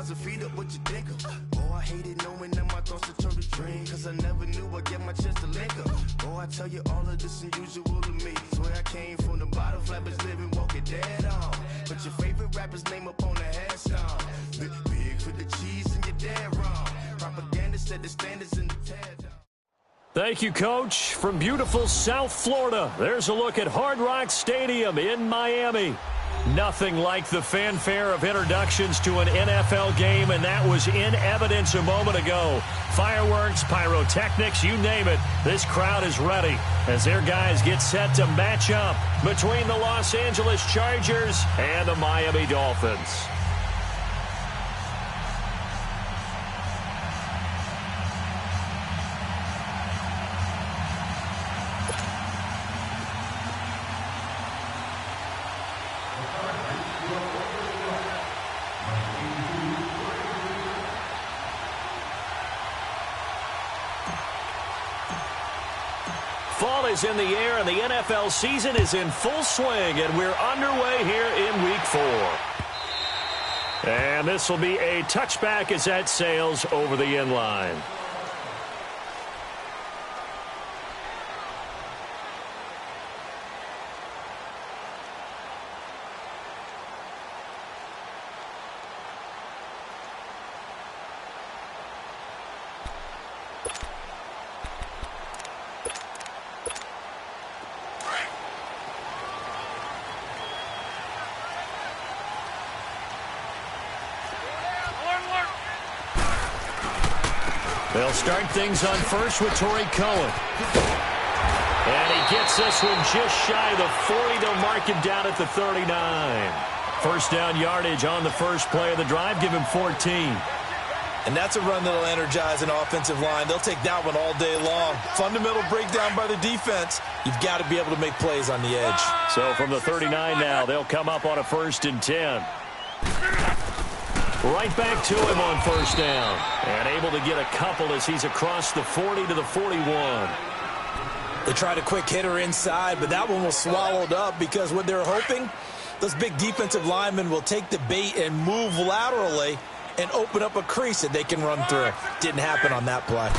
eyes and feet up what you think of. Oh, I hated knowing that my thoughts would turn to dream, cause I never knew I'd get my chance to link up. Oh, I tell you all of this unusual to me. Swear I came from the bottom, flappers living, walking dead on. Put your favorite rapper's name up on the headstone. Big for the cheese and you're dead wrong. Propaganda set the standards in the TED. Thank you, Coach. From beautiful South Florida, there's a look at Hard Rock Stadium in Miami. Nothing like the fanfare of introductions to an NFL game, and that was in evidence a moment ago. Fireworks, pyrotechnics, you name it. This crowd is ready as their guys get set to match up between the Los Angeles Chargers and the Miami Dolphins. Fall is in the air, and the NFL season is in full swing, and we're underway here in Week 4. And this will be a touchback as that sails over the end line. They'll start things on first with Torrey Cohen. And he gets this one just shy of the 40. They'll mark him down at the 39. First down yardage on the first play of the drive. Give him 14. And that's a run that'll energize an offensive line. They'll take that one all day long. Fundamental breakdown by the defense. You've got to be able to make plays on the edge. So from the 39 now, they'll come up on a 1st and 10. Right back to him on first down. And able to get a couple as he's across the 40 to the 41. They tried a quick hitter inside, but that one was swallowed up because what they're hoping, those big defensive linemen will take the bait and move laterally and open up a crease that they can run through. Didn't happen on that play.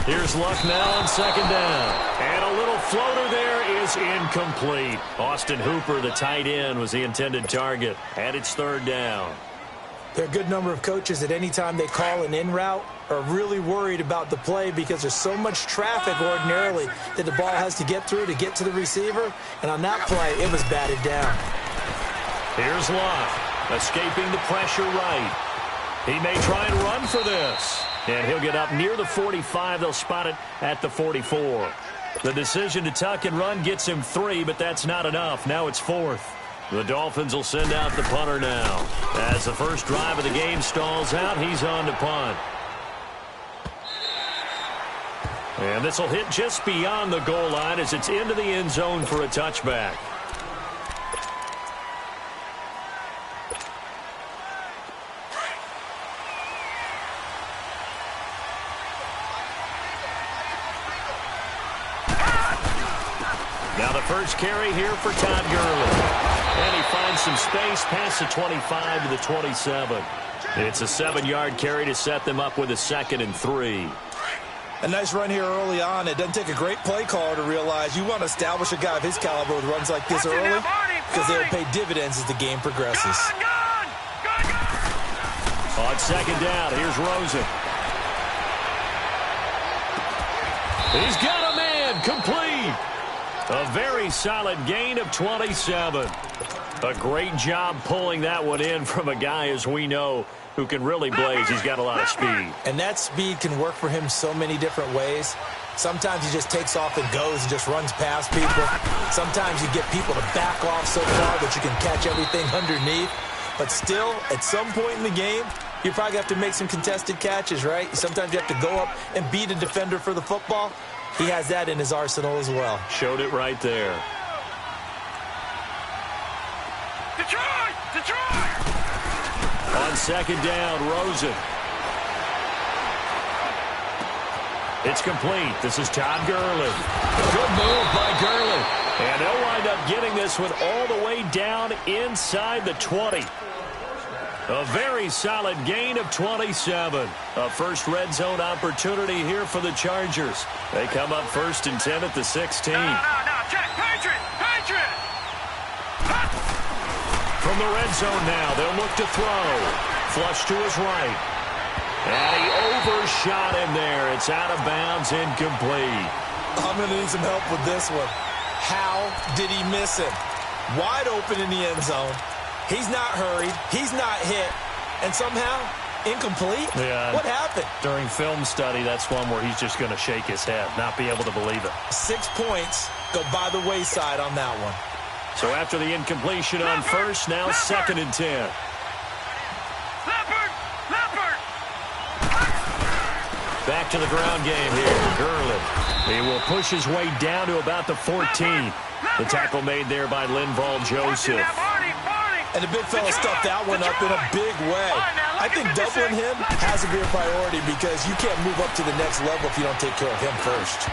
Here's Luck now on second down. And a little floater there is incomplete. Austin Hooper, the tight end, was the intended target. And it's 3rd down. There are a good number of coaches at any time they call an in route are really worried about the play because there's so much traffic ordinarily that the ball has to get through to get to the receiver. And on that play, it was batted down. Here's Luck, escaping the pressure right. He may try and run for this. And he'll get up near the 45. They'll spot it at the 44. The decision to tuck and run gets him 3, but that's not enough. Now it's 4th. The Dolphins will send out the punter now. As the first drive of the game stalls out, he's on to punt. And this will hit just beyond the goal line as it's into the end zone for a touchback. Now the first carry here for Todd Gurley. And he finds some space past the 25 to the 27. It's a 7-yard carry to set them up with a 2nd and 3. A nice run here early on. It doesn't take a great play caller to realize you want to establish a guy of his caliber with runs like this early because they'll pay dividends as the game progresses. On second down, here's Rosen. He's got a man, complete. A very solid gain of 27. A great job pulling that one in from a guy, as we know, who can really blaze. He's got a lot of speed. And that speed can work for him so many different ways. Sometimes he just takes off and goes and just runs past people. Sometimes you get people to back off so far that you can catch everything underneath. But still, at some point in the game, you probably have to make some contested catches, right? Sometimes you have to go up and beat a defender for the football. He has that in his arsenal as well. Showed it right there. Detroit! Detroit! On second down, Rosen. It's complete. This is Todd Gurley. Good move by Gurley. And they'll wind up getting this one all the way down inside the 20. A very solid gain of 27. A first red zone opportunity here for the Chargers. They come up 1st and 10 at the 16. No, check. Patriot! From the red zone now, they'll look to throw. Flush to his right. And he overshot him there. It's out of bounds, incomplete. I'm going to need some help with this one. How did he miss him? Wide open in the end zone. He's not hurried. He's not hit. And somehow, incomplete? Yeah. What happened? During film study, that's one where he's just going to shake his head, not be able to believe it. 6 points go by the wayside on that one. So after the incompletion on first, now 2nd and 10. Leopard! Back to the ground game here. Gurley. He will push his way down to about the 14. The tackle made there by Linval Joseph. And the big fella stuffed that one up in a big way. I think doubling him has to be a priority because you can't move up to the next level if you don't take care of him first.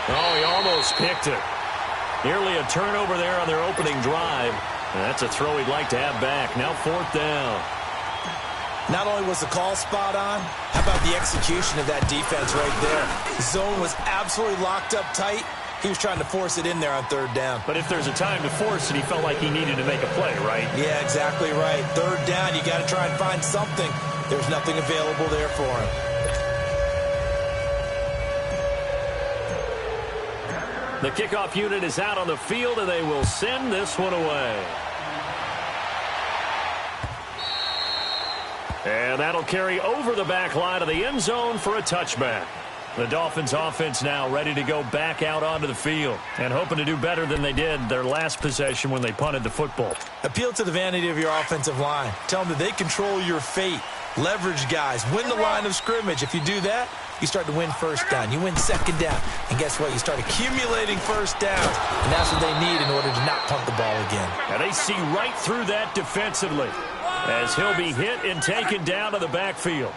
Oh, he almost picked it. Nearly a turnover there on their opening drive. And that's a throw he'd like to have back. Now 4th down. Not only was the call spot on, how about the execution of that defense right there? The zone was absolutely locked up tight. He was trying to force it in there on 3rd down. But if there's a time to force it, he felt like he needed to make a play, right? Yeah, exactly right. 3rd down, you got to try and find something. There's nothing available there for him. The kickoff unit is out on the field, and they will send this one away. And that'll carry over the back line of the end zone for a touchback. The Dolphins offense now ready to go back out onto the field and hoping to do better than they did their last possession when they punted the football. Appeal to the vanity of your offensive line. Tell them that they control your fate. Leverage guys. Win the line of scrimmage. If you do that, you start to win 1st down. You win 2nd down. And guess what? You start accumulating 1st downs. And that's what they need in order to not punt the ball again. And they see right through that defensively as he'll be hit and taken down to the backfield.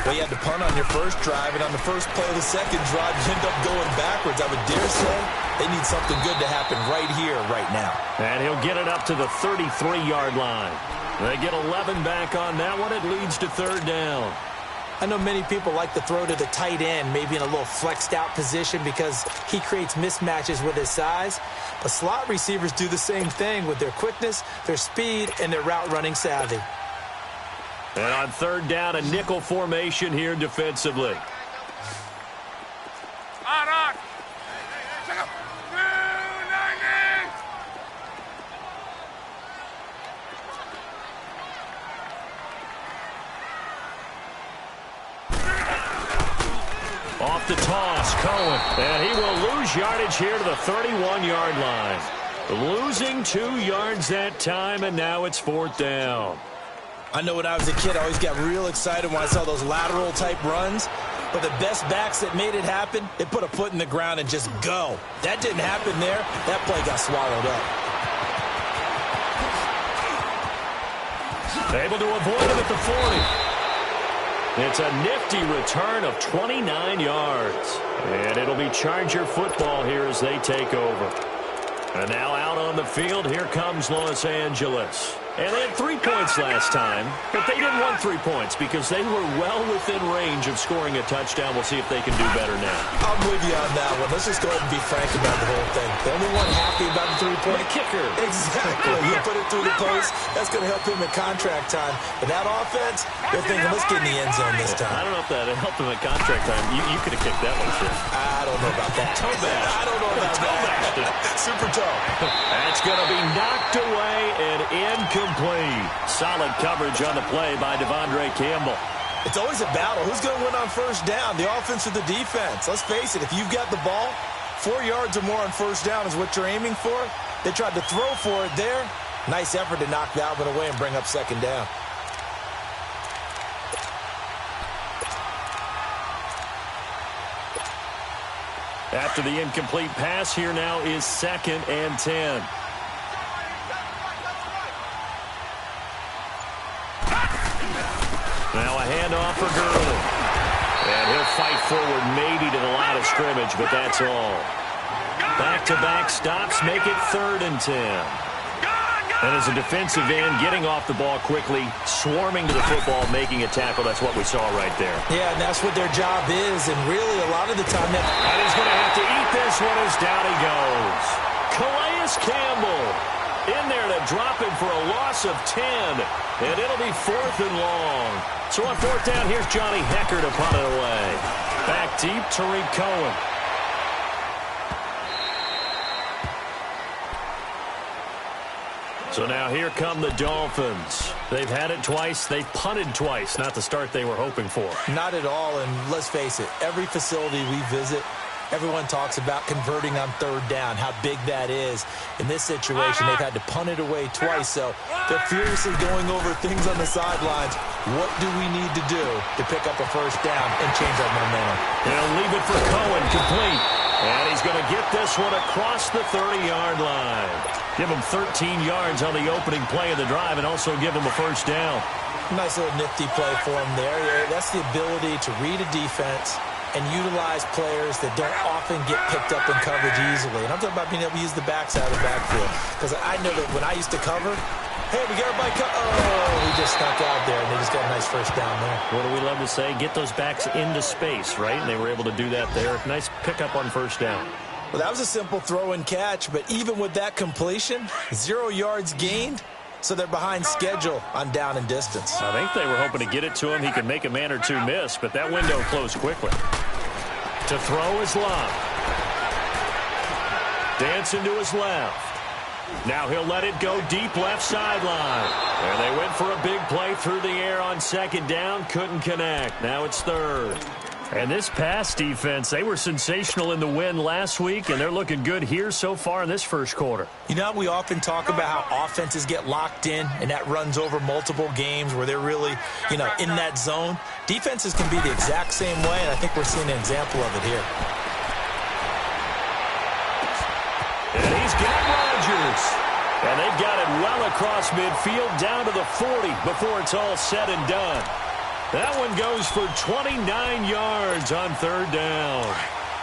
Well, you had to punt on your first drive, and on the first play of the second drive, you end up going backwards. I would dare say they need something good to happen right here, right now. And he'll get it up to the 33-yard line. They get 11 back on that one. It leads to 3rd down. I know many people like to throw to the tight end, maybe in a little flexed out position because he creates mismatches with his size. But slot receivers do the same thing with their quickness, their speed, and their route running savvy. And on 3rd down, a nickel formation here defensively. On. Off the toss, Cohen. And he will lose yardage here to the 31-yard line. Losing 2 yards that time, and now it's 4th down. I know when I was a kid, I always got real excited when I saw those lateral-type runs. But the best backs that made it happen, they put a foot in the ground and just go. That didn't happen there. That play got swallowed up. Able to avoid him at the 40. It's a nifty return of 29 yards. And it'll be Charger football here as they take over. And now out on the field, here comes Los Angeles. And they had 3 points last time, but they didn't want 3 points because they were well within range of scoring a touchdown. We'll see if they can do better now. I'm with you on that one. Let's just go ahead and be frank about the whole thing. The only one happy about the 3-point kicker. Exactly. You put it through the post. That's going to help him in contract time. But that offense, they're thinking, let's get in the end zone this time. I don't know if that helped him in contract time. You could have kicked that one, too. I don't know about that. Toe bash. I don't know about that. Super toe. That's going to be knocked away and incomplete. Solid coverage on the play by Devondre Campbell. It's always a battle. Who's going to win on 1st down, the offense or the defense? Let's face it, if you've got the ball, 4 yards or more on 1st down is what you're aiming for. They tried to throw for it there. Nice effort to knock that one away and bring up 2nd down. After the incomplete pass, here now is 2nd and 10. Now a handoff for Gurley. And he'll fight forward maybe to the line of scrimmage, but that's all. Back-to-back stops make it 3rd and 10. And as a defensive end, getting off the ball quickly, swarming to the football, making a tackle, that's what we saw right there. Yeah, and that's what their job is, and really a lot of the time that... And he's going to have to eat this one as down he goes. Calais Campbell in there to drop him for a loss of 10, and it'll be 4th and long. So on 4th down, here's Johnny Hecker to punt it away. Back deep, Tariq Cohen. So now here come the Dolphins. They've had it twice. They've punted twice. Not the start they were hoping for. Not at all, and let's face it, every facility we visit, everyone talks about converting on 3rd down, how big that is. In this situation, they've had to punt it away twice, so they're furiously going over things on the sidelines. What do we need to do to pick up a 1st down and change our momentum? They'll leave it for Cohen, complete. And he's going to get this one across the 30-yard line. Give him 13 yards on the opening play of the drive and also give him a 1st down. Nice little nifty play for him there. That's the ability to read a defense and utilize players that don't often get picked up in coverage easily. And I'm talking about being able to use the backside of the backfield. Because I know that when I used to cover, hey, we got everybody we just snuck out there, and they just got a nice 1st down there. What do we love to say? Get those backs into space, right? And they were able to do that there. Nice pickup on 1st down. Well, that was a simple throw and catch, but even with that completion, 0 yards gained, so they're behind schedule on down and distance. I think they were hoping to get it to him. He could make a man or two miss, but that window closed quickly. To throw is Love. Dancing to his left. Now he'll let it go deep left sideline. And they went for a big play through the air on 2nd down. Couldn't connect. Now it's 3rd. And this pass defense, they were sensational in the win last week, and they're looking good here so far in this 1st quarter. You know, we often talk about how offenses get locked in, and that runs over multiple games where they're really, in that zone. Defenses can be the exact same way, and I think we're seeing an example of it here. And he's got Rodgers. And they've got it well across midfield down to the 40 before it's all said and done. That one goes for 29 yards on 3rd down.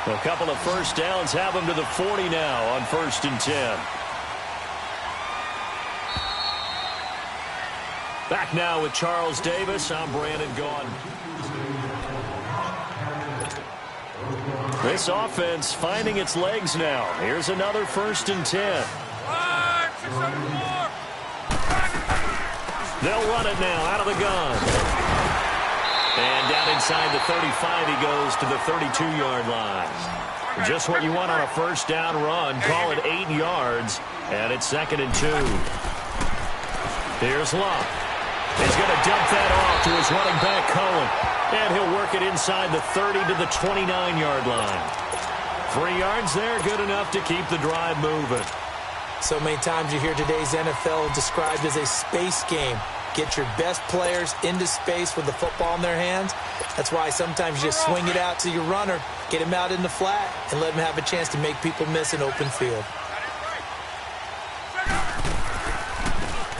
A couple of 1st downs have them to the 40 now on 1st and 10. Back now with Charles Davis. I'm Brandon Gaudin. This offense finding its legs now. Here's another 1st and 10. They'll run it now out of the gun. And down inside the 35 he goes to the 32-yard line. Just what you want on a 1st down run. Call it 8 yards. And it's 2nd and 2. Here's Love. He's going to dump that off to his running back Cohen. And he'll work it inside the 30 to the 29-yard line. 3 yards there, good enough to keep the drive moving. So many times you hear today's NFL described as a space game. Get your best players into space with the football in their hands. That's why sometimes you just swing it out to your runner, get him out in the flat, and let him have a chance to make people miss an open field.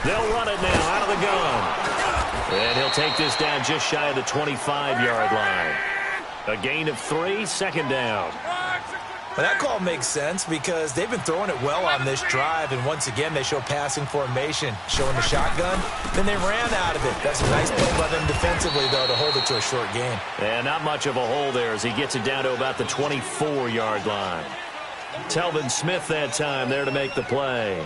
They'll run it now out of the gun. And he'll take this down just shy of the 25-yard line. A gain of 3, 2nd down. Well, that call makes sense because they've been throwing it well on this drive, and once again they show passing formation, showing the shotgun. Then they ran out of it. That's a nice play by them defensively, though, to hold it to a short gain. And not much of a hole there as he gets it down to about the 24-yard line. Telvin Smith that time there to make the play.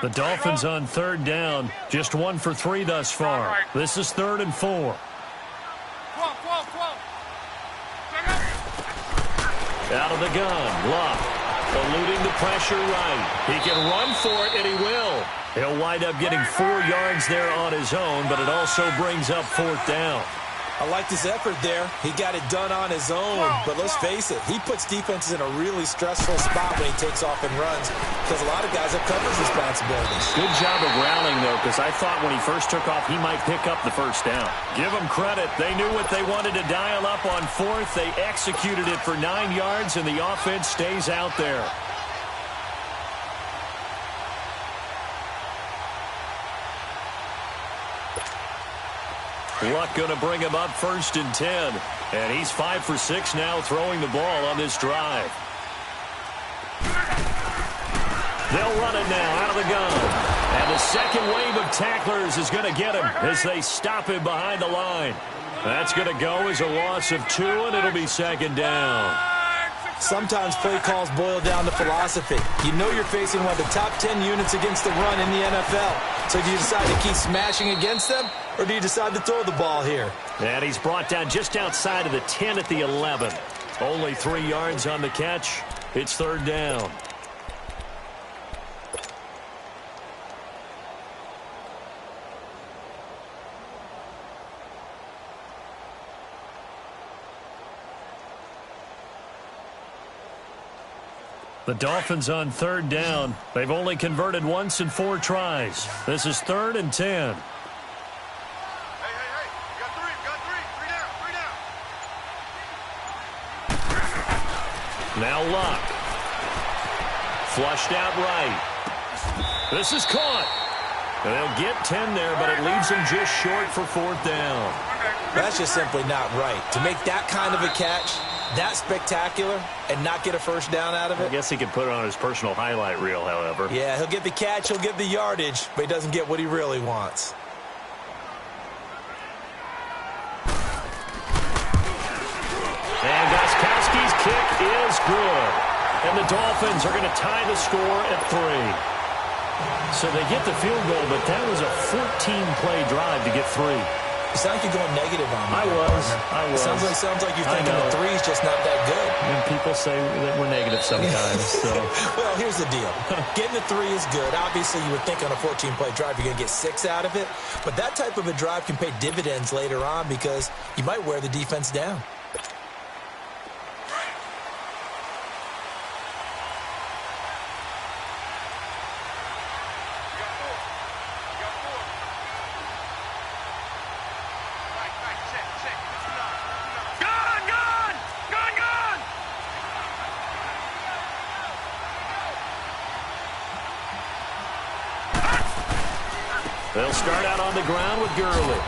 The Dolphins on 3rd down, just 1 for 3 thus far. This is 3rd and 4. Out of the gun, Luck, eluding the pressure right. He can run for it, and he will. He'll wind up getting 4 yards there on his own, but it also brings up 4th down. I liked his effort there. He got it done on his own. But let's face it, he puts defenses in a really stressful spot when he takes off and runs because a lot of guys have coverage responsibilities. Good job of rallying, though, because I thought when he first took off, he might pick up the 1st down. Give them credit. They knew what they wanted to dial up on 4th. They executed it for 9 yards, and the offense stays out there. Luck going to bring him up 1st and 10. And he's 5 for 6 now throwing the ball on this drive. They'll run it now out of the gun. And the second wave of tacklers is going to get him as they stop him behind the line. That's going to go as a loss of 2, and it'll be 2nd down. Sometimes play calls boil down to philosophy. You know you're facing one of the top 10 units against the run in the NFL. So do you decide to keep smashing against them, or do you decide to throw the ball here? And he's brought down just outside of the 10 at the 11. Only 3 yards on the catch. It's 3rd down. The Dolphins on 3rd down. They've only converted once in 4 tries. This is 3rd and 10. Hey, you got 3, three down. Now Luck. Flushed out right. This is caught. And they'll get 10 there, but it leaves them just short for 4th down. That's just simply not right. To make that kind of a catch, that spectacular, and not get a 1st down out of it. I guess he could put it on his personal highlight reel, however. Yeah, he'll get the catch, he'll get the yardage, but he doesn't get what he really wants. And Gostkowski's kick is good. And the Dolphins are going to tie the score at 3. So they get the field goal, but that was a 14-play drive to get 3. You sound like you're going negative on me. I was. Sounds like you're thinking the 3's just not that good. And people say that we're negative sometimes. So. Well, here's the deal. Getting the 3 is good. Obviously, you would think on a 14-play drive you're going to get 6 out of it. But that type of a drive can pay dividends later on because you might wear the defense down. They'll start out on the ground with Gurley.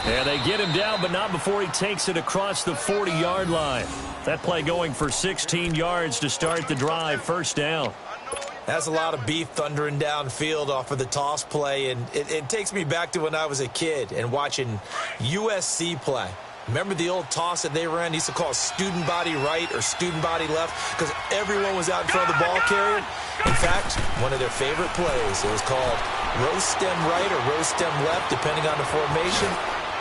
And they get him down, but not before he takes it across the 40-yard line. That play going for 16 yards to start the drive. 1st down. That's a lot of beef thundering downfield off of the toss play, and it takes me back to when I was a kid and watching USC play. Remember the old toss that they ran? They used to call student body right or student body left because everyone was out in front of the ball carrier. In fact, one of their favorite plays, it was called rose stem right or rose stem left, depending on the formation,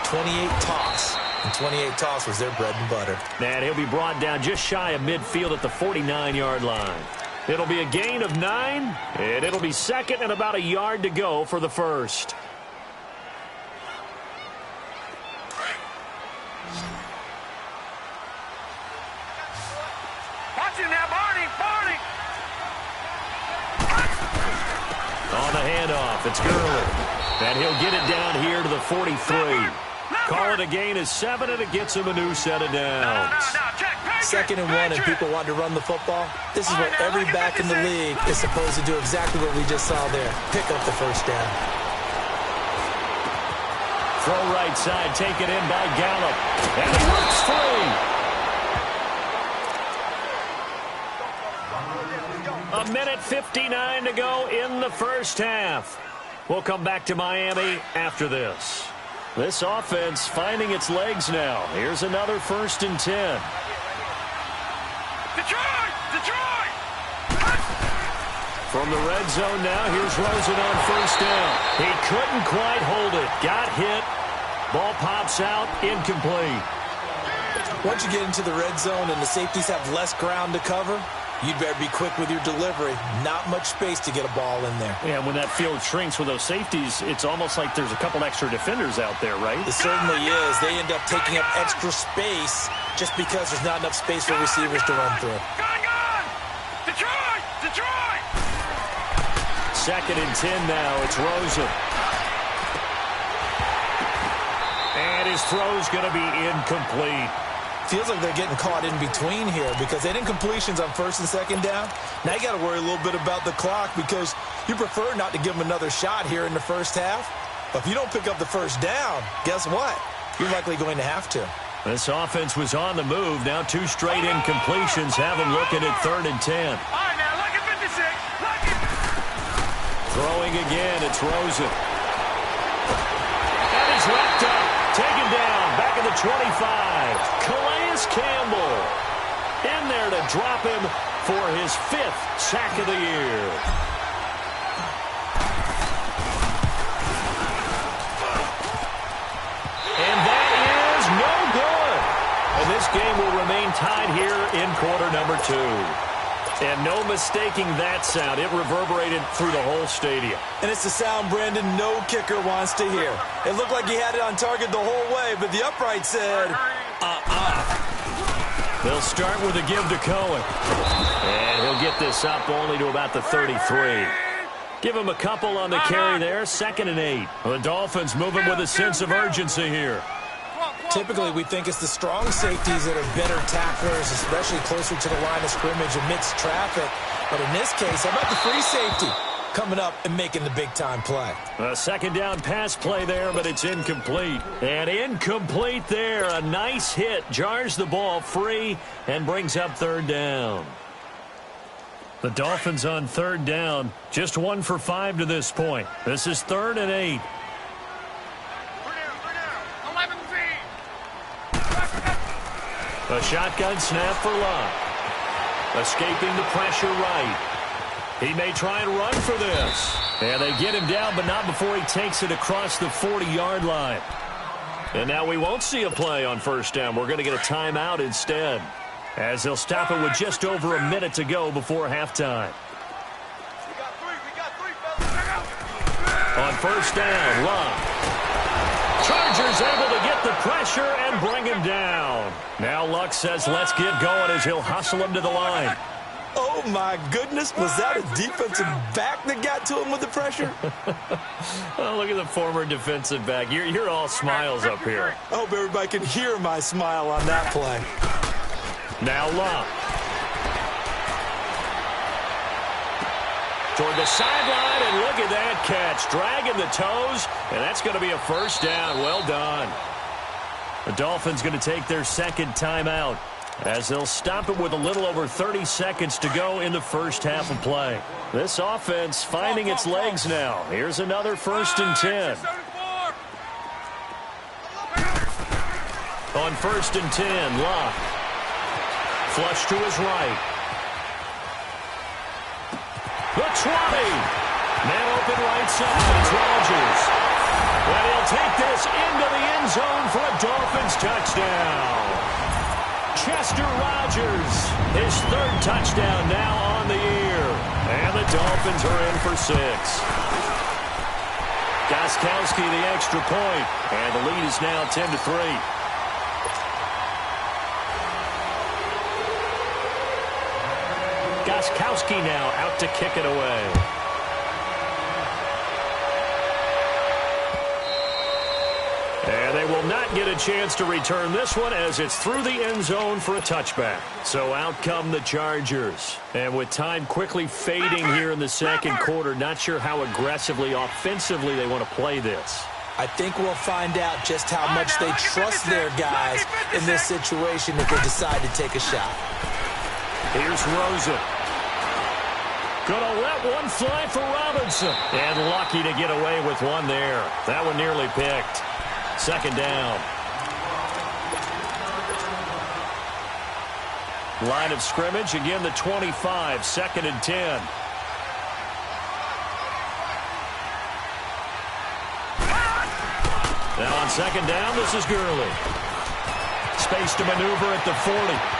28 toss. And 28 toss was their bread and butter. And he'll be brought down just shy of midfield at the 49-yard line. It'll be a gain of 9, and it'll be 2nd and about a yard to go for the 1st. On the handoff, it's Gurley. And he'll get it down here to the 43. Call it a gain of 7, and it gets him a new set of downs. 2nd and 1, and people want to run the football. This is what every back in the league is supposed to do, exactly what we just saw there. Pick up the 1st down. Throw right side, taken in by Gallup. And he works free. A minute 59 to go in the 1st half. We'll come back to Miami after this. This offense finding its legs now. Here's another 1st and 10. Detroit! From the red zone now, here's Rosen on 1st down. He couldn't quite hold it. Got hit. Ball pops out, incomplete. Once you get into the red zone and the safeties have less ground to cover, you'd better be quick with your delivery. Not much space to get a ball in there. Yeah, when that field shrinks with those safeties, it's almost like there's a couple extra defenders out there, right? It certainly is. They end up taking up extra space just because there's not enough space for receivers to run through. Gone! Detroit! 2nd and 10 now. It's Rosen. And his throw's going to be incomplete. Feels like they're getting caught in between here because they didn't completions on 1st and 2nd down. Now you got to worry a little bit about the clock because You prefer not to give them another shot here in the first half. But if you don't pick up the first down, guess what? You're likely going to have to. This offense was on the move. Now 2 straight incompletions have them looking at 3rd and 10. All right, now, look at 56. Look at... Throwing again, it's Rosen. And he's wrapped up. Taken down, back at the 25. Calais Campbell in there to drop him for his 5th sack of the year. And that is no good. And this game will remain tied here in quarter number 2. And no mistaking that sound. It reverberated through the whole stadium. And it's the sound, Brandon, no kicker wants to hear. It looked like he had it on target the whole way, but the upright said, They'll start with a give to Cohen. And he'll get this up only to about the 33. Give him a couple on the carry there. 2nd and 8. The Dolphins moving with a sense of urgency here. Typically, we think it's the strong safeties that are better tacklers, especially closer to the line of scrimmage amidst traffic. But in this case, how about the free safety coming up and making the big-time play? A 2nd down pass play there, but it's incomplete. And incomplete there. A nice hit. Jars the ball free and brings up 3rd down. The Dolphins on 3rd down. Just 1 for 5 to this point. This is 3rd and 8. A shotgun snap for Locke. Escaping the pressure right. He may try and run for this. And they get him down, but not before he takes it across the 40-yard line. And now we won't see a play on 1st down. We're going to get a timeout instead, as they'll stop it with just over a minute to go before halftime. On 1st down, Locke. Chargers able to get the pressure and bring him down. Now Luck says let's get going as he'll hustle him to the line. Oh, my goodness. Was that a defensive back that got to him with the pressure? Oh, look at the former defensive back. You're all smiles up here. I hope everybody can hear my smile on that play. Now Luck. Toward the sideline, and look at that catch. Dragging the toes, and that's going to be a 1st down. Well done. The Dolphins going to take their 2nd timeout, as they'll stop it with a little over 30 seconds to go in the first half of play. This offense finding its legs now. Here's another 1st and 10. On 1st and 10, Locke. Flush to his right. The 20. Man open right side. It's Rodgers. And he'll take this into the end zone for a Dolphins touchdown. Chester Rogers, his 3rd touchdown now on the year. And the Dolphins are in for 6. Gostkowski the extra point. And the lead is now 10-3. Gostkowski now out to kick it away. And they will not get a chance to return this one as it's through the end zone for a touchback. So out come the Chargers. And with time quickly fading here in the 2nd quarter, not sure how aggressively, offensively they want to play this. I think we'll find out just how much they trust their guys in this situation if they decide to take a shot. Here's Rosen. Gonna let one fly for Robinson. And lucky to get away with one there. That one nearly picked. 2nd down. Line of scrimmage, again the 25, 2nd and 10. Now on 2nd down, this is Gurley. Space to maneuver at the 40.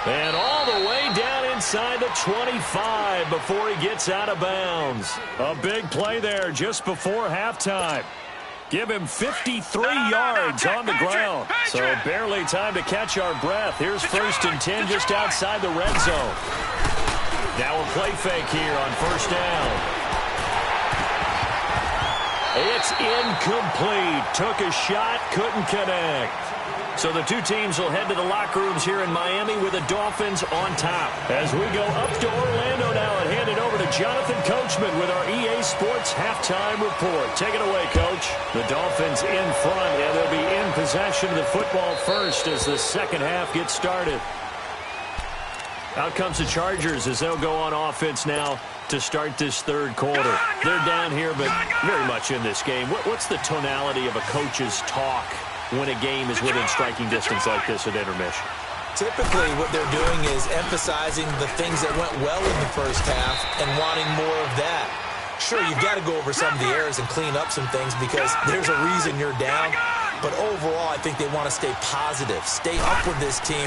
And all the way down inside the 25 before he gets out of bounds. A big play there just before halftime. Give him 53 yards on the ground. So barely time to catch our breath. Here's 1st and 10 just outside the red zone. Now a play fake here on 1st down. It's incomplete. Took a shot, couldn't connect. So the 2 teams will head to the locker rooms here in Miami with the Dolphins on top. As we go up to Orlando now and hand it Jonathan Coachman with our EA Sports Halftime Report. Take it away, Coach. The Dolphins in front, and they'll be in possession of the football first as the second half gets started. Out comes the Chargers as they'll go on offense now to start this third quarter. They're down here, but very much in this game. What's the tonality of a coach's talk when a game is within striking distance like this at intermission? Typically, what they're doing is emphasizing the things that went well in the first half and wanting more of that. Sure, you've got to go over some of the errors and clean up some things because there's a reason you're down. But overall, I think they want to stay positive, stay up with this team.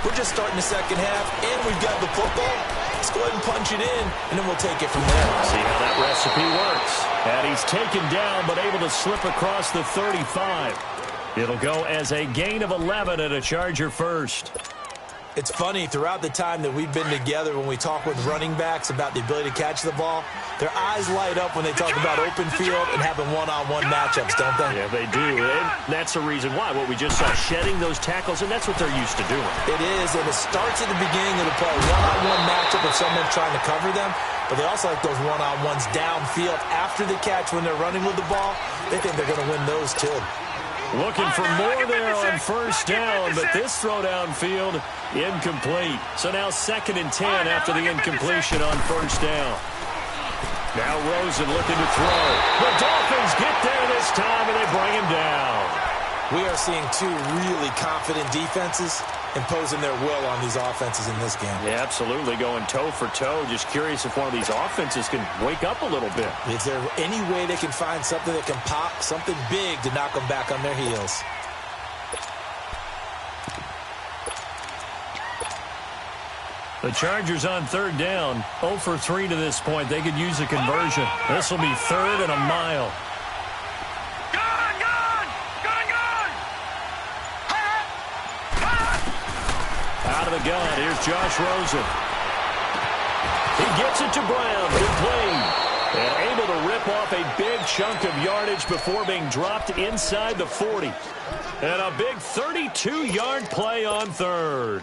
We're just starting the second half, and we've got the football. Let's go ahead and punch it in, and then we'll take it from there. See how that recipe works. And he's taken down, but able to slip across the 35. It'll go as a gain of 11 and a Charger first. It's funny, throughout the time that we've been together, when we talk with running backs about the ability to catch the ball, their eyes light up when they talk about open field and having one-on-one matchups, don't they? Yeah, they do. And that's the reason why. What we just saw, shedding those tackles, and that's what they're used to doing. It is, and it starts at the beginning of the play. One-on-one matchup if someone's trying to cover them, but they also like those one-on-ones downfield after the catch when they're running with the ball. They think they're going to win those too. Looking for more there on first down, but this throw downfield incomplete. So now 2nd and 10 after the incompletion on first down. Now Rosen looking to throw. The Dolphins get there this time, and they bring him down. We are seeing two really confident defenses imposing their will on these offenses in this game. Yeah, absolutely, going toe for toe. Just curious if one of these offenses can wake up a little bit. Is there any way they can find something that can pop, something big to knock them back on their heels? The Chargers on third down, 0 for 3 to this point. They could use a conversion. This will be 3rd and a mile. Out of the gun, here's Josh Rosen. He gets it to Brown, complete. And able to rip off a big chunk of yardage before being dropped inside the 40. And a big 32-yard play on third.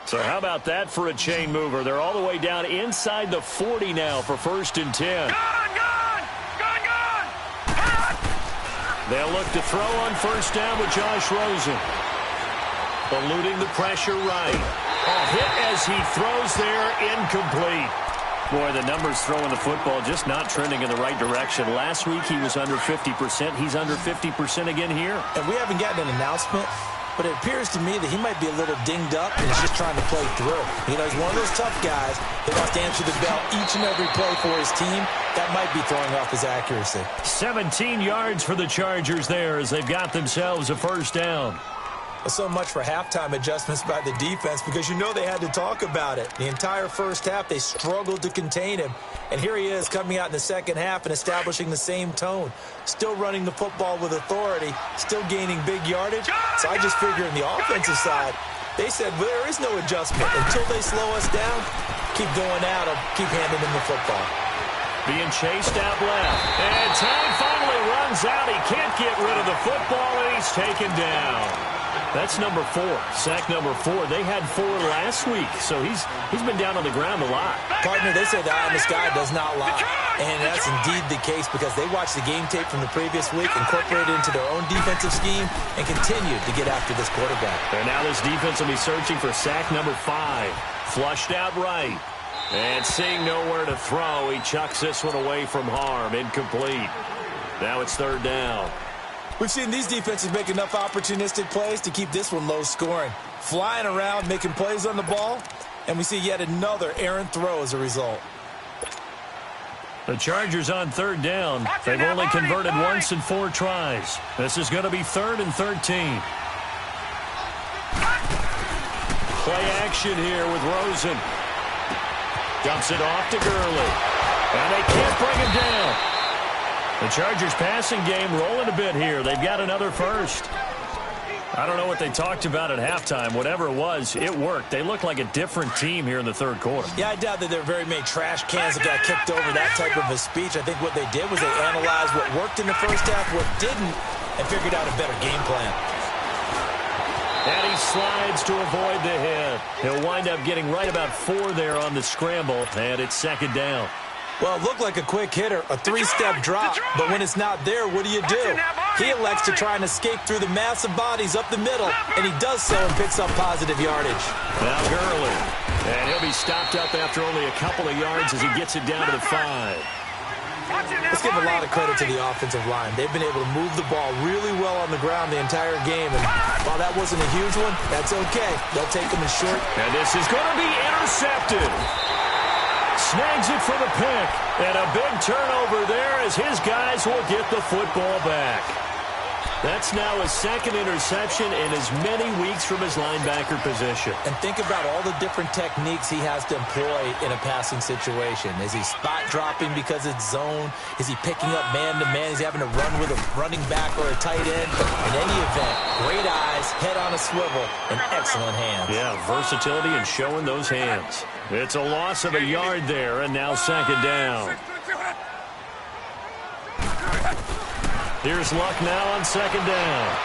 So how about that for a chain mover? They're all the way down inside the 40 now for 1st and 10. They'll look to throw on first down with Josh Rosen. Eluding the pressure right. A hit as he throws there, incomplete. Boy, the numbers throwing the football just not trending in the right direction. Last week he was under 50%. He's under 50% again here. And we haven't gotten an announcement, but it appears to me that he might be a little dinged up and he's just trying to play through. You know, he's one of those tough guys that wants to answer the bell each and every play for his team. That might be throwing off his accuracy. 17 yards for the Chargers there as they've got themselves a first down. So much for halftime adjustments by the defense because you know they had to talk about it. The entire first half, they struggled to contain him. And here he is coming out in the second half and establishing the same tone. Still running the football with authority, still gaining big yardage. So I just figure on the offensive side, they said, well, there is no adjustment. Until they slow us down, keep going at them, keep handing them the football. Being chased out left. And time finally runs out. He can't get rid of the football, and he's taken down. That's number 4, sack number 4. They had 4 last week, so he's been down on the ground a lot. Partner, they say the eye in the sky does not lie. And that's indeed the case because they watched the game tape from the previous week, incorporated it into their own defensive scheme, and continued to get after this quarterback. And now this defense will be searching for sack number 5. Flushed out right. And seeing nowhere to throw, he chucks this one away from harm. Incomplete. Now it's 3rd down. We've seen these defenses make enough opportunistic plays to keep this one low scoring. Flying around, making plays on the ball, and we see yet another errant throw as a result. The Chargers on 3rd down. They've only converted once in 4 tries. This is going to be 3rd and 13. Play action here with Rosen. Dumps it off to Gurley. And they can't bring him down. The Chargers passing game rolling a bit here. They've got another first. I don't know what they talked about at halftime. Whatever it was, it worked. They look like a different team here in the 3rd quarter. Yeah, I doubt that there are very many trash cans that got kicked over that type of a speech. I think what they did was they analyzed what worked in the first half, what didn't, and figured out a better game plan. And he slides to avoid the hit. He'll wind up getting right about 4 there on the scramble, and it's 2nd down. Well, it looked like a quick hitter, a three-step drop, but when it's not there, what do? He elects to try and escape through the massive bodies up the middle, and he does so and picks up positive yardage. Now Gurley, and he'll be stopped up after only a couple of yards as he gets it down to the 5. Let's give a lot of credit to the offensive line. They've been able to move the ball really well on the ground the entire game, and while that wasn't a huge one, that's okay. They'll take them in short. And this is going to be intercepted. Snags it for the pick, and a big turnover there as his guys will get the football back. That's now his second interception in as many weeks from his linebacker position. And think about all the different techniques he has to employ in a passing situation. Is he spot dropping because it's zone? Is he picking up man-to-man? Is he having to run with a running back or a tight end? In any event, great eyes, head on a swivel, and excellent hands. Yeah, versatility and showing those hands. It's a loss of a yard there, and now second down. Here's Luck now on second down.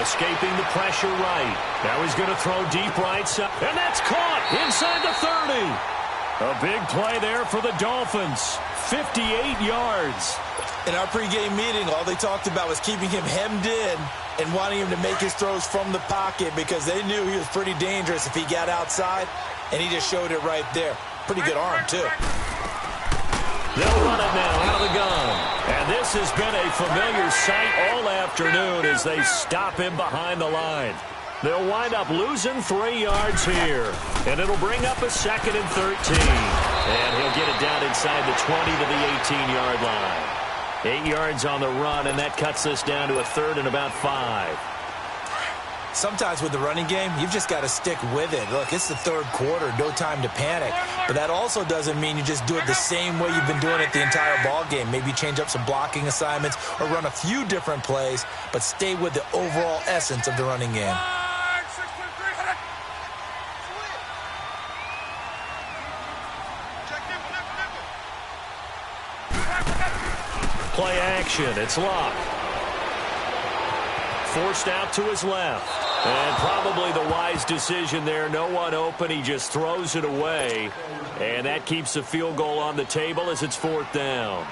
Escaping the pressure right. Now he's going to throw deep right side. And that's caught inside the 30. A big play there for the Dolphins. 58 yards. In our pregame meeting, all they talked about was keeping him hemmed in and wanting him to make his throws from the pocket because they knew he was pretty dangerous if he got outside, and he just showed it right there. Pretty good arm, too. They'll run it now out of the gun. And this has been a familiar sight all afternoon as they stop him behind the line. They'll wind up losing 3 yards here. And it'll bring up a second and 13. And he'll get it down inside the 20 to the 18-yard line. 8 yards on the run, and that cuts this down to a third and about 5. Sometimes with the running game, you've just got to stick with it. Look, it's the third quarter, no time to panic. But that also doesn't mean you just do it the same way you've been doing it the entire ball game. Maybe change up some blocking assignments or run a few different plays, but stay with the overall essence of the running game. Play action, it's Luck. Forced out to his left. And probably the wise decision there. No one open. He just throws it away. And that keeps the field goal on the table as it's 4th down.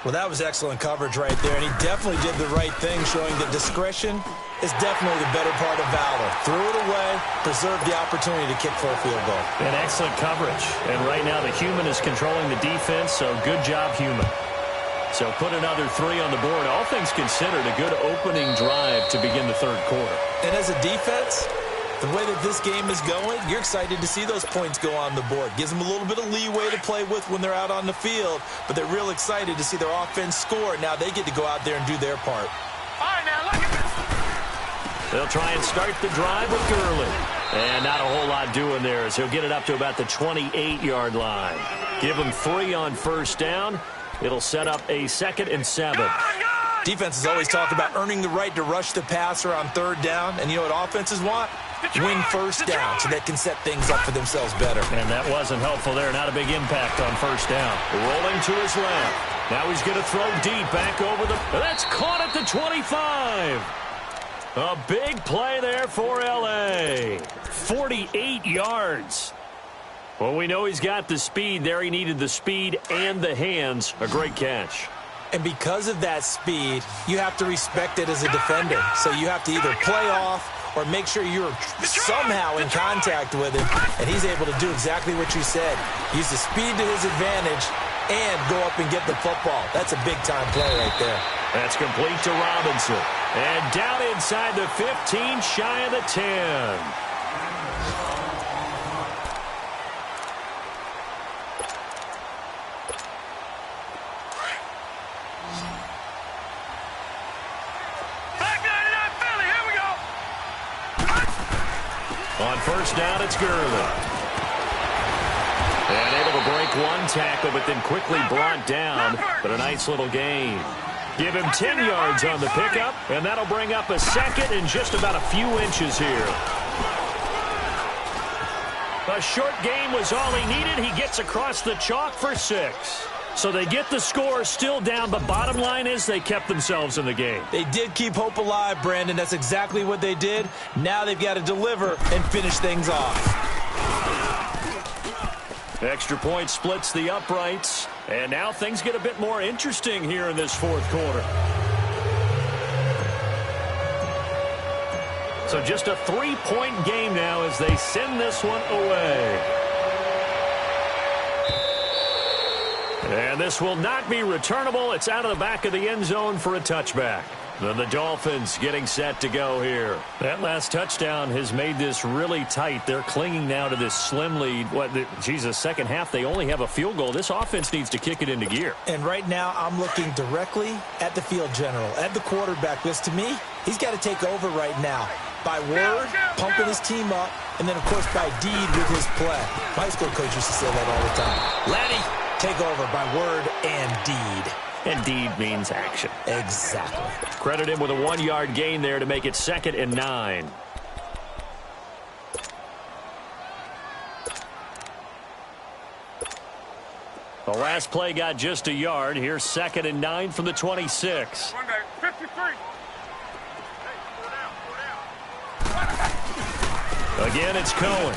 Well, that was excellent coverage right there. And he definitely did the right thing, showing that discretion is definitely the better part of valor. Threw it away, preserved the opportunity to kick for a field goal. And excellent coverage. And right now the human is controlling the defense, so good job, human. So put another 3 on the board. All things considered, a good opening drive to begin the third quarter. And as a defense, the way that this game is going, you're excited to see those points go on the board. Gives them a little bit of leeway to play with when they're out on the field, but they're real excited to see their offense score. Now they get to go out there and do their part. All right, now look at this. They'll try and start the drive with Gurley. And not a whole lot doing there as he'll get it up to about the 28-yard line. Give him 3 on first down. It'll set up a 2nd and 7. Defenses always talk about earning the right to rush the passer on third down. And you know what offenses want? Win first down so they can set things up for themselves better. And that wasn't helpful there. Not a big impact on first down. Rolling to his left. Now he's going to throw deep back over the... That's caught at the 25. A big play there for L.A. 48 yards. Well, we know he's got the speed there. He needed the speed and the hands. A great catch. And because of that speed, you have to respect it as a defender. So you have to either play off or make sure you're somehow in contact with him. And he's able to do exactly what you said. Use the speed to his advantage and go up and get the football. That's a big-time play right there. That's complete to Robinson. And down inside the 15, shy of the 10. On first down, it's Gurley. And able to break one tackle, but then quickly brought down. But a nice little gain. Give him 10 yards on the pickup, and that'll bring up a 2nd and just about a few inches here. A short game was all he needed. He gets across the chalk for 6. So they get the score still down, but bottom line is they kept themselves in the game. They did keep hope alive, Brandon. That's exactly what they did. Now they've got to deliver and finish things off. Extra point splits the uprights. And now things get a bit more interesting here in this fourth quarter. So just a 3-point game now as they send this one away. And this will not be returnable. It's out of the back of the end zone for a touchback. Then the Dolphins getting set to go here. That last touchdown has made this really tight. They're clinging now to this slim lead. Second half, they only have a field goal. This offense needs to kick it into gear. And right now, I'm looking directly at the field general, at the quarterback. Because to me, he's got to take over right now. By word, pumping his team up, and then, of course, by deed with his play. My high school coach used to say that all the time. Laddie, take over by word and deed. And deed means action. Exactly. Credit him with a 1-yard gain there to make it 2nd and 9. The last play got just a yard. Here's 2nd and 9 from the 26. 53. Again, it's Cohen.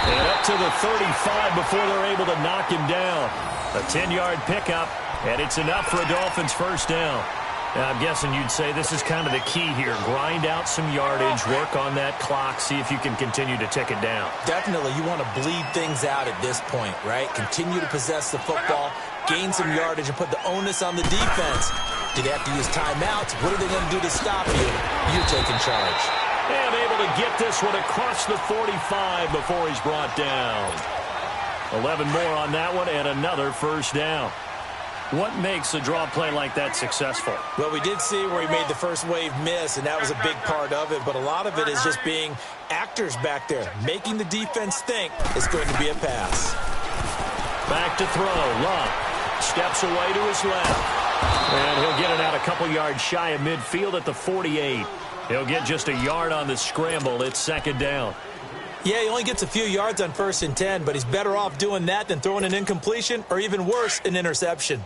And up to the 35 before they're able to knock him down. A 10-yard pickup, and it's enough for a Dolphins first down. Now, I'm guessing you'd say this is kind of the key here. Grind out some yardage, work on that clock, see if you can continue to tick it down. Definitely, you want to bleed things out at this point, right? Continue to possess the football, gain some yardage, and put the onus on the defense. Do they have to use timeouts? What are they going to do to stop you? You're taking charge. And able to get this one across the 45 before he's brought down. 11 more on that one and another first down. What makes a draw play like that successful? Well, we did see where he made the first wave miss, and that was a big part of it. But a lot of it is just being actors back there, making the defense think it's going to be a pass. Back to throw. Love steps away to his left. And he'll get it out a couple yards shy of midfield at the 48. He'll get just a yard on the scramble. It's 2nd down. Yeah, he only gets a few yards on 1st and 10, but he's better off doing that than throwing an incompletion or even worse, an interception.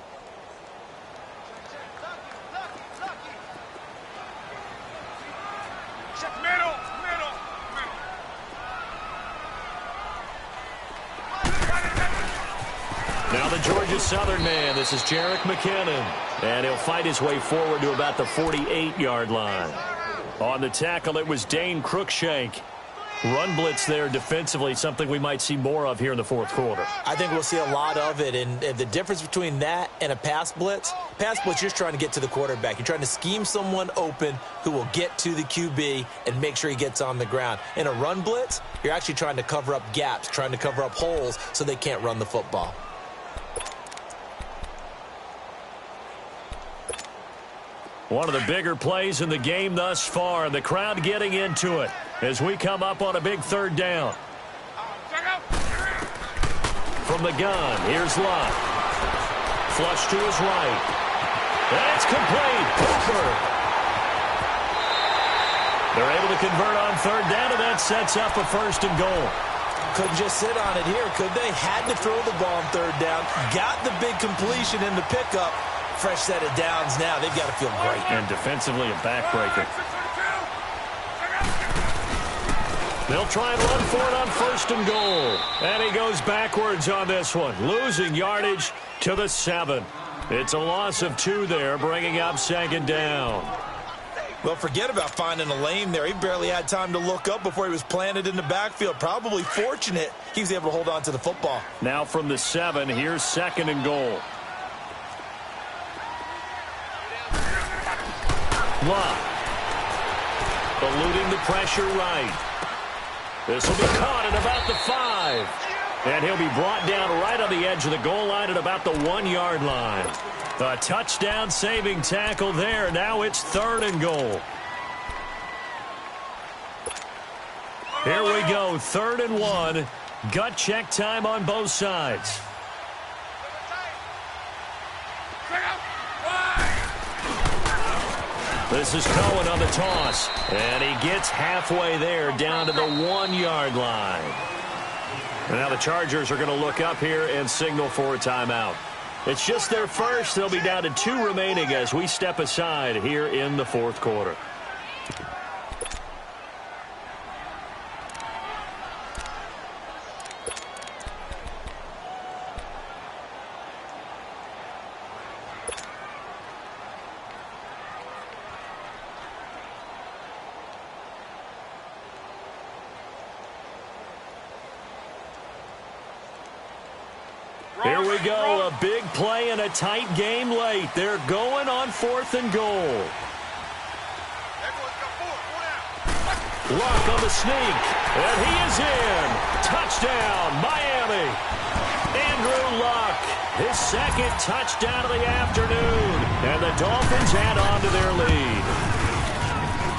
Now the Georgia Southern man. This is Jerick McKinnon. And he'll fight his way forward to about the 48-yard line. On the tackle, it was Dane Cruikshank. Run blitz there defensively, something we might see more of here in the fourth quarter. I think we'll see a lot of it, and the difference between that and a pass blitz, you're just trying to get to the quarterback. You're trying to scheme someone open who will get to the QB and make sure he gets on the ground. In a run blitz, you're actually trying to cover up gaps, trying to cover up holes so they can't run the football. One of the bigger plays in the game thus far, and the crowd getting into it as we come up on a big 3rd down. From the gun, here's Love. Flush to his right. That's complete. Cooper. They're able to convert on 3rd down, and that sets up a 1st and goal. Couldn't just sit on it here, could they? Had to throw the ball on 3rd down. Got the big completion in the pickup. Fresh set of downs now. They've got to feel great. And defensively, a backbreaker. They'll try and run for it on 1st and goal. And he goes backwards on this one, losing yardage to the 7. It's a loss of 2 there, bringing up 2nd down. Well, forget about finding a lane there. He barely had time to look up before he was planted in the backfield. Probably fortunate he was able to hold on to the football. Now from the 7, here's 2nd and goal. Love. Eluding the pressure right. This will be caught at about the 5. And he'll be brought down right on the edge of the goal line at about the 1-yard line. A touchdown saving tackle there. Now it's 3rd and goal. Here we go, 3rd and 1. Gut check time on both sides. This is Cohen on the toss, and he gets halfway there down to the 1-yard line. And now the Chargers are going to look up here and signal for a timeout. It's just their first. They'll be down to 2 remaining as we step aside here in the 4th quarter. Here we go, a big play and a tight game late. They're going on 4th and goal. Luck on the sneak, and he is in. Touchdown, Miami. Andrew Luck, his second touchdown of the afternoon, and the Dolphins add on to their lead.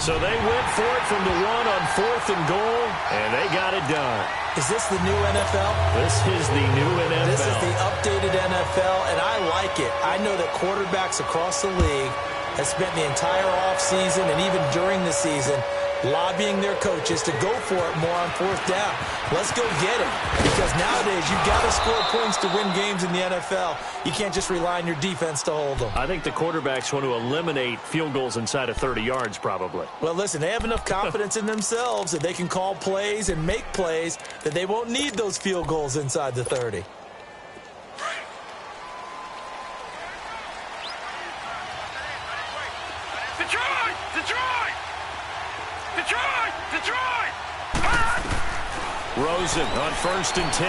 So they went for it from the 1 on 4th and goal, and they got it done. Is this the new NFL? This is the new NFL. This is the updated NFL, and I like it. I know that quarterbacks across the league have spent the entire offseason and even during the season lobbying their coaches to go for it more on 4th down. Let's go get it. Because nowadays, you've got to score points to win games in the NFL. You can't just rely on your defense to hold them. I think the quarterbacks want to eliminate field goals inside of 30 yards, probably. Well, listen, they have enough confidence in themselves that they can call plays and make plays that they won't need those field goals inside the 30. Rosen on 1st and 10.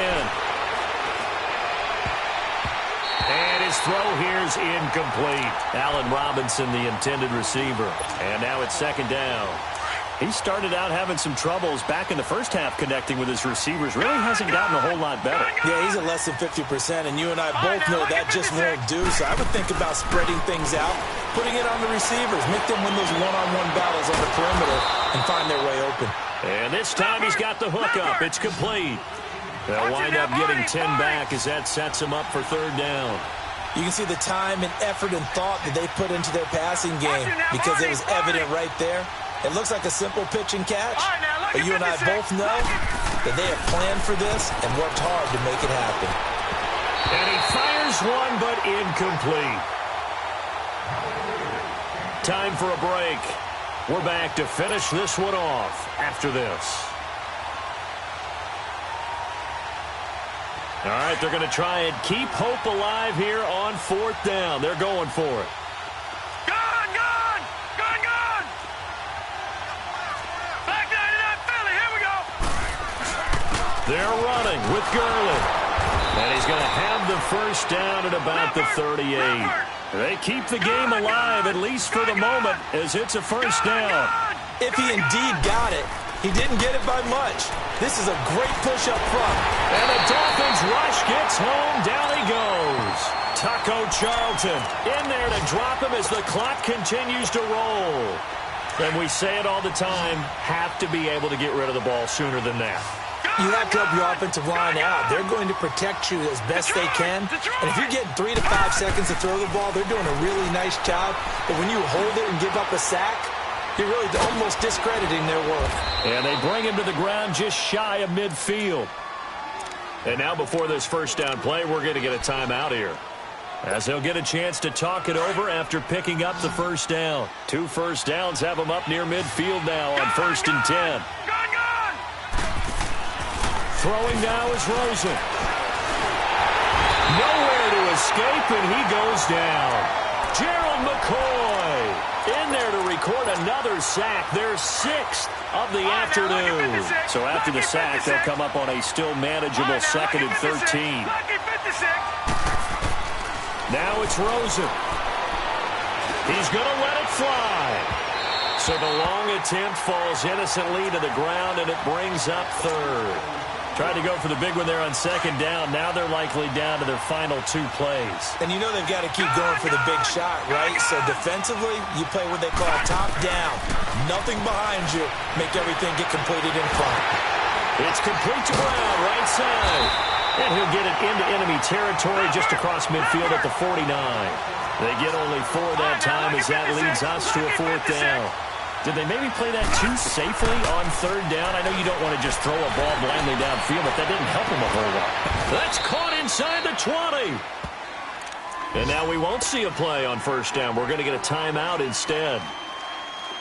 And his throw here is incomplete. Allen Robinson, the intended receiver. And now it's 2nd down. He started out having some troubles back in the first half connecting with his receivers. Really hasn't gotten a whole lot better. Yeah, he's at less than 50%, and you and I both know that just won't do. So I would think about spreading things out, putting it on the receivers, make them win those one-on-one battles on the perimeter and find their way open. And this time he's got the hook up. It's complete. They'll wind up getting 10 back as that sets him up for 3rd down. You can see the time and effort and thought that they put into their passing game because it was evident right there. It looks like a simple pitch and catch, but you and I both know that they have planned for this and worked hard to make it happen. And he fires one, but incomplete. Time for a break. We're back to finish this one off after this. All right, they're going to try and keep hope alive here on 4th down. They're going for it. They're running with Gurley. And he's going to have the 1st down at about the 38. They keep the game alive, at least for the moment, as it's a 1st down. If he indeed got it, he didn't get it by much. This is a great push up front. And the Dolphins rush gets home. Down he goes. Taco Charlton in there to drop him as the clock continues to roll. And we say it all the time, have to be able to get rid of the ball sooner than that. You have to help your offensive line out. They're going to protect you as best they can. And if you're getting 3 to 5 seconds to throw the ball, they're doing a really nice job. But when you hold it and give up a sack, you're really almost discrediting their work. And they bring him to the ground just shy of midfield. And now before this 1st down play, we're going to get a timeout here, as they'll get a chance to talk it over after picking up the 1st down. 2 1st downs have them up near midfield now on 1st and 10. Throwing now is Rosen. Nowhere to escape, and he goes down. Gerald McCoy in there to record another sack. Their 6th of the afternoon. So after the sack, they'll come up on a still manageable 2nd and 13. Now it's Rosen. He's going to let it fly. So the long attempt falls innocently to the ground, and it brings up 3rd. Tried to go for the big one there on 2nd down. Now they're likely down to their final 2 plays. And you know they've got to keep going for the big shot, right? So defensively, you play what they call top down. Nothing behind you. Make everything get completed in front. It's complete to Brown, right side. And he'll get it into enemy territory just across midfield at the 49. They get only 4 that time as that leads us to a 4th down. Did they maybe play that too safely on 3rd down? I know you don't want to just throw a ball blindly downfield, but that didn't help him a whole lot. That's caught inside the 20. And now we won't see a play on 1st down. We're going to get a timeout instead,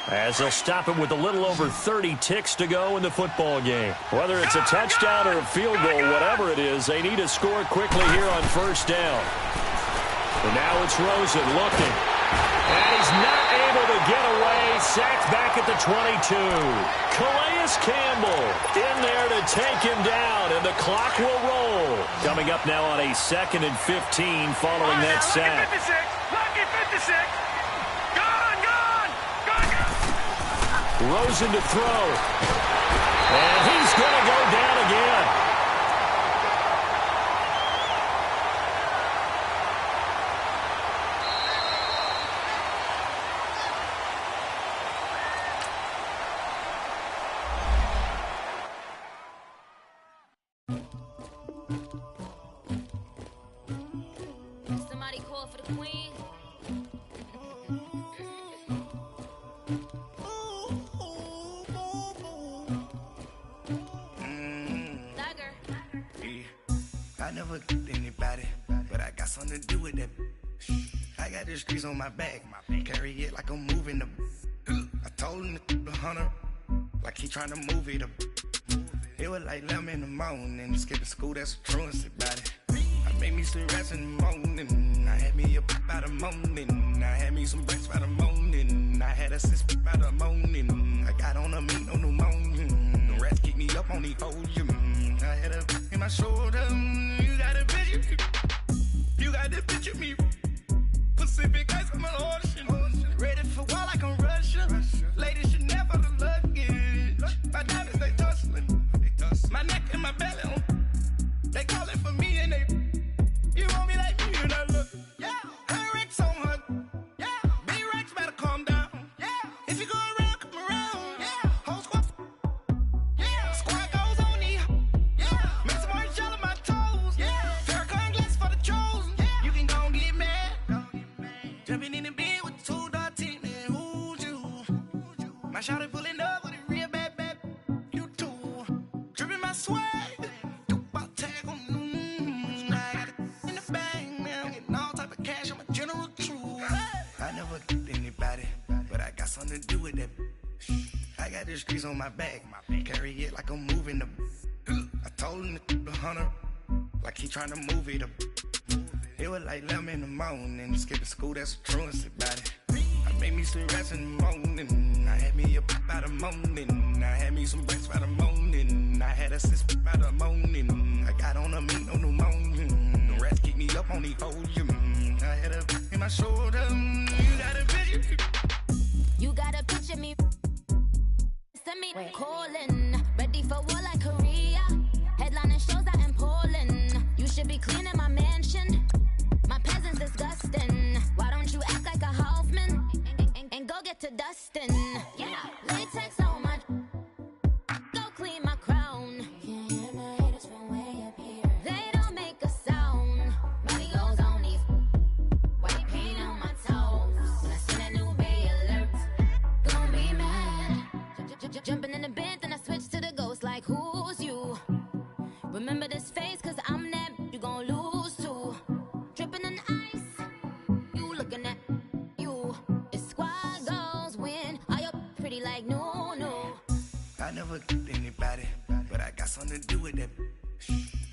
as they'll stop him with a little over 30 ticks to go in the football game. Whether it's a touchdown or a field goal, whatever it is, they need to score quickly here on 1st down. And now it's Rosen looking. And he's not able to get away. Sacked back at the 22. Calais Campbell in there to take him down, and the clock will roll. Coming up now on a 2nd and 15 following that sack. Lucky 56. Rosen to throw. And he's going to go down again. Somebody call for the queen. I never anybody, but I got something to do with that. I got the streets on my back, carry it like I'm moving the. I told him the hunter, like he trying to move it up. It was like 11 in the morning, skipping school, that's a truancy about it. I made me some rest in the morning, I had me up by the morning, I had me some breaks by the morning, I had a sis by the morning, I got on a meat, no pneumonia, the rats keep me up on the folium, I had a in my shoulder, you got a picture, you got the picture me, Pacific ice on my ocean, ready for war like I'm Russia, ladies should never the luggage, my diamonds they tussling, my neck and my belly on, they calling for me and they, you want me like me and I look, yeah, her Rex on her, yeah, B-Rex better calm down, yeah, if you go around, come around, yeah, whole squad, yeah, squad goes on me, yeah, make some orange gel on my toes, yeah, Farrakhan glass for the chosen, yeah, you can go and get mad, jumping in the bed with 2 dark teeth, man, who's you, my shawty pulling up with a real bad, you too, dripping my swag, something to do with that. I got the streets on my back, carry it like I'm moving the. I told him the hunter, like he trying to move it up. It was like 11 in the morning, skipping school, that's a truancy about it. I made me some rest in the morning, I had me up by the morning, I had me some breaks by the morning, I had a sis by the morning, I got on a meat, no pneumonia, the rats keep me up on the folium, I had a in my shoulder, you got a picture. You got a picture me, send me calling, ready for war like Korea, headlining shows out in Poland, you should be cleaning my mansion, my presence disgusting, why don't you act like a Hoffman, and go get to dustin', yeah, latex on my, go clean my crown, can't hear my haters from way up here, they don't make a sound, money goes on these, white paint on my toes, when I see that new Bay alert, gon' be mad, jumping in the bed, then I switch to the ghost like who's you, remember this face cause I'm that, you gon' lose too, dripping in ice, you looking at you, it's squad goals win, are you pretty like no. I never anybody, but I got something to do with that.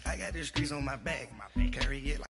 I got the streets on my back, carry it like